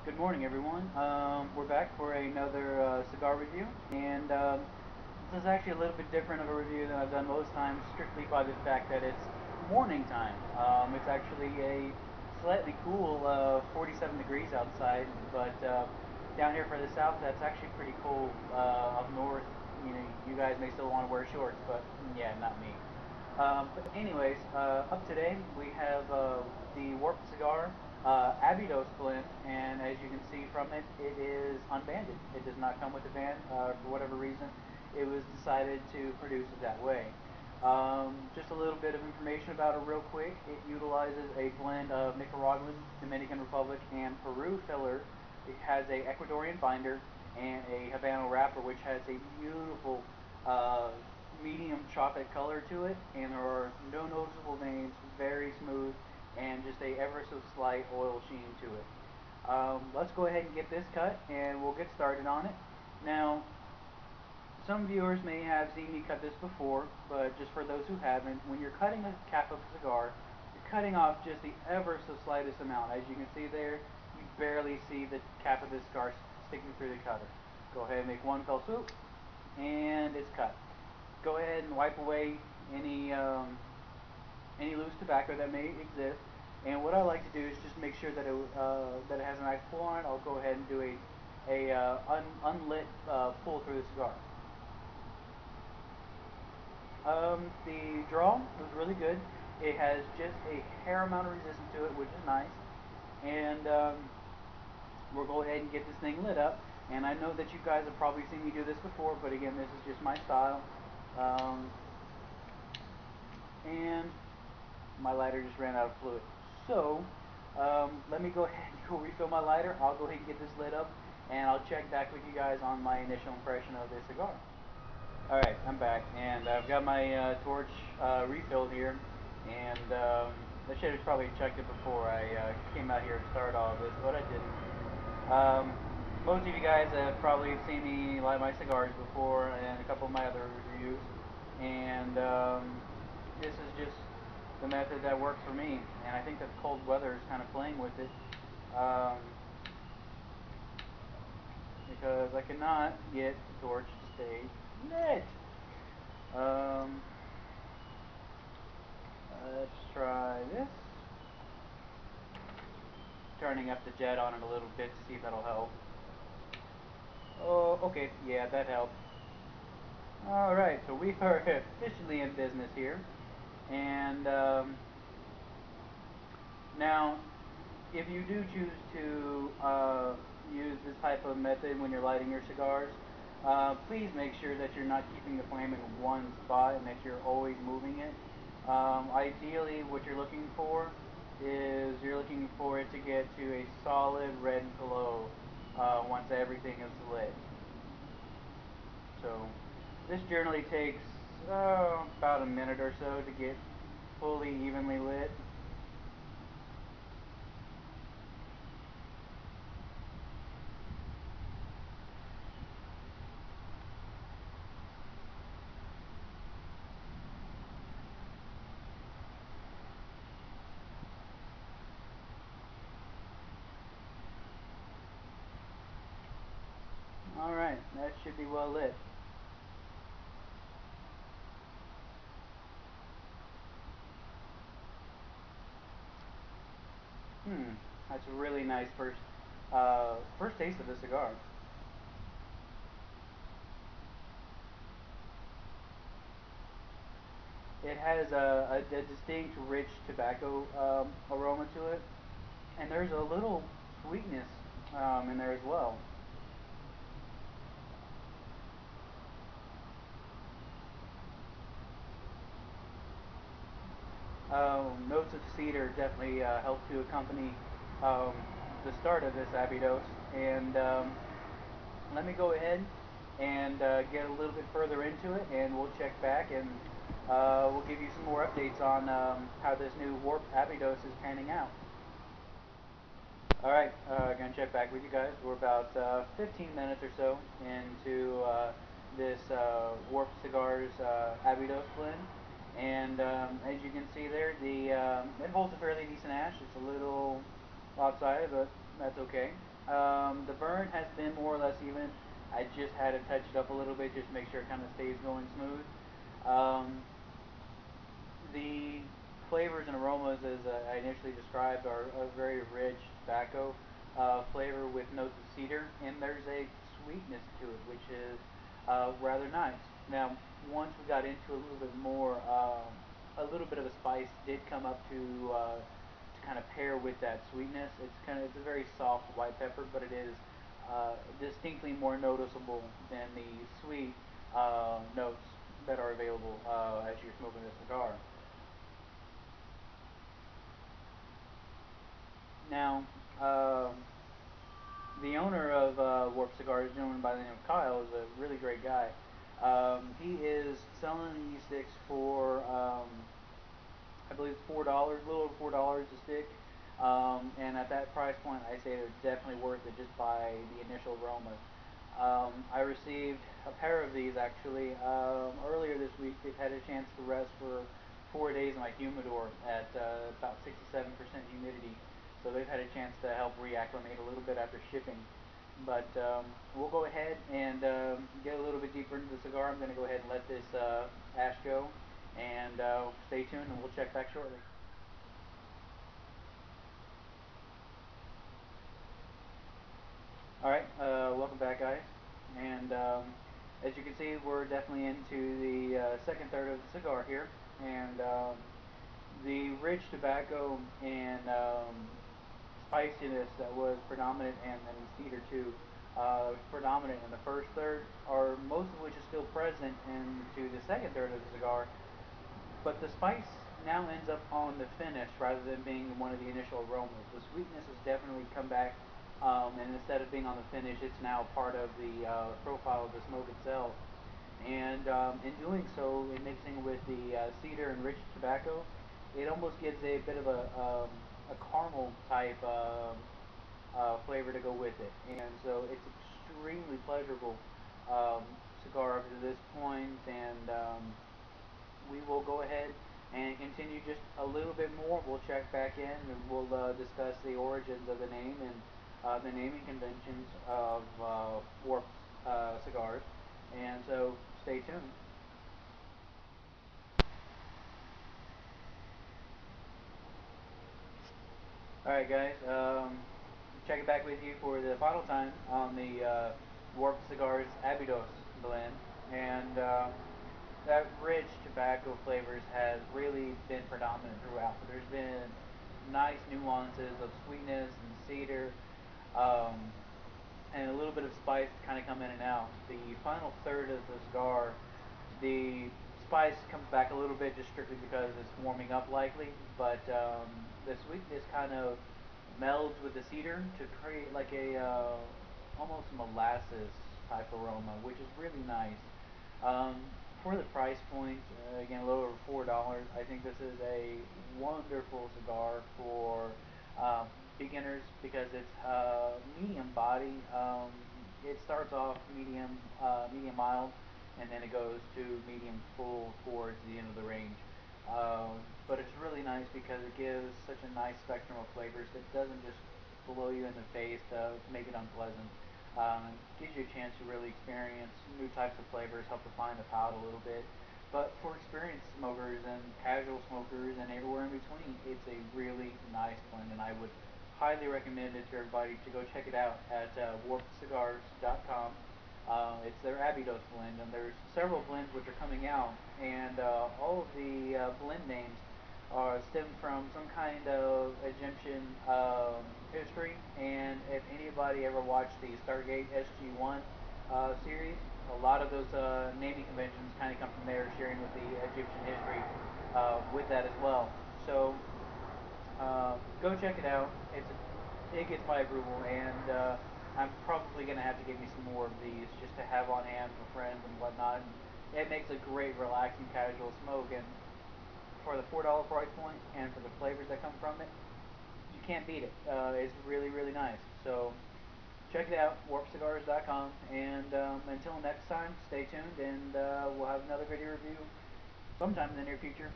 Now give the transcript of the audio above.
Good morning, everyone. We're back for another cigar review, and this is actually a little bit different of a review than I've done most times, strictly by the fact that it's morning time. It's actually a slightly cool 47 degrees outside, but down here for the south, that's actually pretty cold. Up north, you guys may still want to wear shorts, but yeah, not me. But anyways, up today we have the Warped Cigar Abydos blend, and as you can see from it, it is unbanded. It does not come with a band for whatever reason. It was decided to produce it that way. Just a little bit of information about it real quick. It utilizes a blend of Nicaraguan, Dominican Republic, and Peru filler. It has a Ecuadorian binder and a Habano wrapper, which has a beautiful medium chocolate color to it, and there are no noticeable veins, very smooth, and just a ever so slight oil sheen to it. Let's go ahead and get this cut, and we'll get started on it. Now, some viewers may have seen me cut this before, but just for those who haven't, when you're cutting a cap of a cigar, you're cutting off just the ever so slightest amount. As you can see there, you barely see the cap of this cigar sticking through the cutter. Go ahead and make one fell swoop, and it's cut. Go ahead and wipe away any loose tobacco that may exist. And what I like to do is just make sure that it has a nice pull on it. I'll go ahead and do a unlit pull through the cigar. The draw was really good. It has just a hair amount of resistance to it, which is nice. And we'll go ahead and get this thing lit up. And I know that you guys have probably seen me do this before, but again, this is just my style. And my lighter just ran out of fluid. So, let me go ahead and go refill my lighter. I'll go ahead and get this lit up, and I'll check back with you guys on my initial impression of this cigar. Alright, I'm back, and I've got my torch refilled here, and I should have probably checked it before I came out here and started all of this, but I didn't. Most of you guys have probably seen me light my cigars before, and a couple of my other reviews, and this is just the method that works for me, and I think that cold weather is kind of playing with it, because I cannot get the torch to stay lit. Let's try this. Turning up the jet on it a little bit to see if that'll help. Oh, okay, yeah, that helped. Alright, so we are officially in business here. And now, if you do choose to use this type of method when you're lighting your cigars, please make sure that you're not keeping the flame in one spot and that you're always moving it. Ideally, what you're looking for is you're looking for it to get to a solid red glow once everything is lit. So this generally takes about a minute or so to get fully evenly lit. Alright, that should be well lit. That's a really nice first taste of the cigar. It has a distinct, rich tobacco aroma to it, and there's a little sweetness in there as well. Notes of cedar definitely help to accompany the start of this Abydos, and let me go ahead and get a little bit further into it, and we'll check back, and we'll give you some more updates on how this new Warped Abydos is panning out. Alright, gonna check back with you guys. We're about 15 minutes or so into this Warped Cigars Abydos blend. And as you can see there, it holds a fairly decent ash. It's a little lopsided, but that's okay. The burn has been more or less even. I just had to touch it up a little bit just to make sure it kind of stays going smooth. Um, the flavors and aromas, as I initially described, are a very rich tobacco flavor with notes of cedar, and there's a sweetness to it, which is rather nice. Now, once we got into a little bit more, a little bit of a spice did come up to kind of pair with that sweetness. It's a very soft white pepper, but it is distinctly more noticeable than the sweet notes that are available as you're smoking a cigar. Now, the owner of Warp Cigars, a gentleman by the name of Kyle, is a really great guy. He is selling these sticks for, I believe, $4, a little over $4 a stick. And at that price point, I say they're definitely worth it just by the initial aromas. I received a pair of these actually earlier this week. They've had a chance to rest for 4 days in my humidor at about 67% humidity. So they've had a chance to help reacclimate a little bit after shipping. But we'll go ahead and get a little bit deeper into the cigar. I'm going to go ahead and let this ash go. And stay tuned and we'll check back shortly. Alright, welcome back, guys. And as you can see, we're definitely into the second third of the cigar here. And the rich tobacco and spiciness that was predominant, and then the cedar too, predominant in the first third, are most of which is still present into the second third of the cigar. But the spice now ends up on the finish rather than being one of the initial aromas. The sweetness has definitely come back, and instead of being on the finish, it's now part of the profile of the smoke itself. And in doing so, in mixing with the cedar and rich tobacco, it almost gives a bit of a caramel type flavor to go with it. And so it's extremely pleasurable cigar up to this point, and we will go ahead and continue just a little bit more. We'll check back in and we'll discuss the origins of the name and the naming conventions of Warp Cigars. And so stay tuned. Alright guys, checking back with you for the final time on the Warp Cigars Abydos blend. And that rich tobacco flavors has really been predominant throughout. There's been nice nuances of sweetness and cedar, um, and a little bit of spice to kind of come in and out. The final third of the cigar, the spice comes back a little bit just strictly because it's warming up likely, but the sweetness kind of melds with the cedar to create like a almost molasses type aroma, which is really nice. Um, for the price point, again a little over $4, I think this is a wonderful cigar for beginners because it's medium body. It starts off medium mild, and then it goes to medium full towards the end of the range. But it's really nice because it gives such a nice spectrum of flavors that doesn't just blow you in the face to make it unpleasant. Gives you a chance to really experience new types of flavors, help define the palate a little bit. But for experienced smokers and casual smokers and everywhere in between, it's a really nice blend, and I would highly recommend it to everybody to go check it out at warpedcigars.com. It's their Abydos blend, and there's several blends which are coming out, and all of the blend names are stem from some kind of Egyptian history. And if anybody ever watched the Stargate SG-1 series, a lot of those naming conventions kind of come from there, sharing with the Egyptian history with that as well. So go check it out. It gets my approval, and I'm probably going to have to get me some more of these just to have on hand for friends and whatnot. And it makes a great relaxing casual smoke, and for the $4 price point and for the flavors that come from it, you can't beat it. It's really, really nice. So check it out, warpcigars.com, and until next time, stay tuned, and we'll have another video review sometime in the near future.